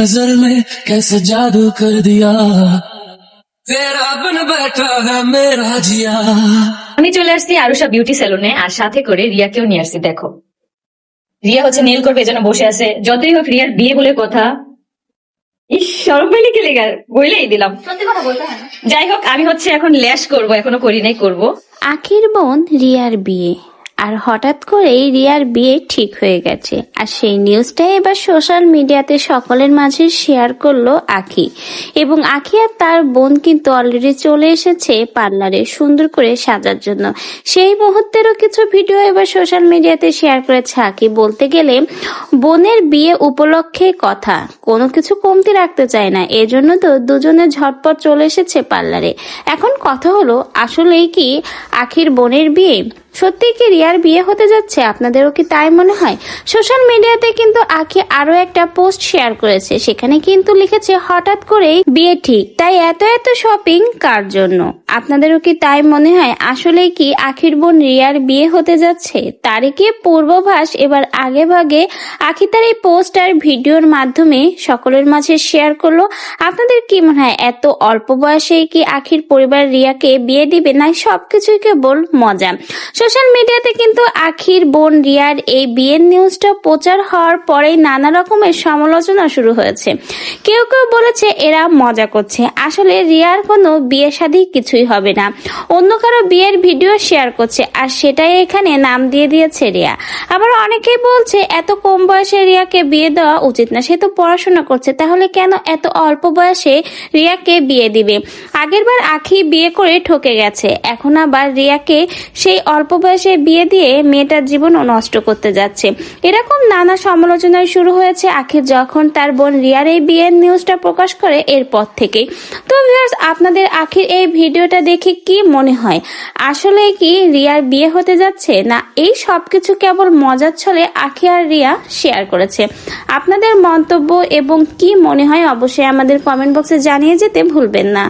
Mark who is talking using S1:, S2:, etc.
S1: नजर में कैसे जादू कर दिया तेरा बन बैठा है मेरा जिया।
S2: আমি চলে আসছি আরুষা বিউটি সেলুনে, আর সাথে করে রিয়াকেও নিয়ে আসছি। দেখো, রিয়া হচ্ছে নেল করবে এজন্য বসে আছে। যতই হোক রিয়ার বিয়ে বলে কথা। ইস, শরম পেলে কি লেগে বইলেই দিলাম, সত্যি কথা বলতে হয়। যাই হোক, আমি হচ্ছে এখন ল্যাশ করব, এখনো করি নাই, করব।
S3: আখির বোন রিয়ার বিয়ে, আর হঠাৎ করেই রিয়ার বিয়ে ঠিক হয়ে গেছে। আর সেই নিউজটাই এবার সোশ্যাল মিডিয়াতে সকলের মাঝে শেয়ার করলো আখি। এবং আখি আর তার বোন কিন্তু অলরেডি চলে এসেছে পার্লারে সুন্দর করে সাজার জন্য। সেই মুহূর্তেরও কিছু ভিডিও এবার সোশ্যাল মিডিয়াতে শেয়ার করেছে আখি। বলতে গেলে বোনের বিয়ে উপলক্ষে কথা, কোনো কিছু কমতি রাখতে চায় না, এজন্য তো দুজনে ঝটপট চলে এসেছে পার্লারে। এখন কথা হলো, আসলেই কি আখির বোনের বিয়ে? সত্যি কি রিয়ার বিয়ে হতে যাচ্ছে? আপনাদেরও কি তাই মনে হয়? সোশ্যাল মিডিয়াতে কিন্তু আখি আরো একটা পোস্ট শেয়ার করেছে, সেখানে কিন্তু লিখেছে হঠাৎ করেই বিয়ে ঠিক, তাই এত এত শপিং কার জন্য? আপনাদেরও কি তাই মনে হয়? আসলে কি আখির বোন রিয়ার বিয়ে হতে যাচ্ছে? তারই কি পূর্বাভাস এবার আগে ভাগে আখি তার এই পোস্ট আর ভিডিওর মাধ্যমে সকলের মাঝে শেয়ার করলো? আপনাদের কি মনে হয়, এত অল্প বয়সেই কি আখির পরিবার রিয়াকে বিয়ে দিবে, না সবকিছুই কেবল মজা? সোশ্যাল মিডিয়াতে কিন্তু আখির বোন রিয়ার এই বিয়ের নিউজটা প্রচার হওয়ার পরেই নানা রকমের সমালোচনা শুরু হয়েছে। কেউ কেউ বলেছে এরা মজা করছে, আসলে রিয়ার কোনো বিয়ে শাদী কিছুই হবে না, অন্য কারো বিয়ের ভিডিও শেয়ার করছে, আর সেটাই এখানে নাম দিয়ে দিয়েছে রিয়া। আবার অনেকেই বলছে এত কম বয়সে রিয়াকে বিয়ে দেওয়া উচিত না, সে তো পড়াশোনা করছে, তাহলে কেন এত অল্প বয়সে রিয়াকে বিয়ে দিবে? আগেরবার আখি বিয়ে করে ঠকে গেছে, এখন আবার রিয়াকে সেই অল্প বয়সে বিয়ে দিয়ে মেয়েটার জীবনও নষ্ট করতে যাচ্ছে। এরকম নানা সমালোচনা শুরু হয়েছে আখির যখন তার বোন রিয়ার এই বিয়ের নিউজটা প্রকাশ করে এরপর থেকেই। তো ভিউয়ার্স, আপনাদের আখির এই ভিডিওটা দেখে কি মনে হয়? আসলে কি রিয়ার বিয়ে হতে যাচ্ছে, না এই সবকিছু কেবল মজার ছলে আখি আর রিয়া শেয়ার করেছে? আপনাদের মন্তব্য এবং কি মনে হয় অবশ্যই আমাদের কমেন্ট বক্সে জানিয়ে যেতে ভুলবেন না।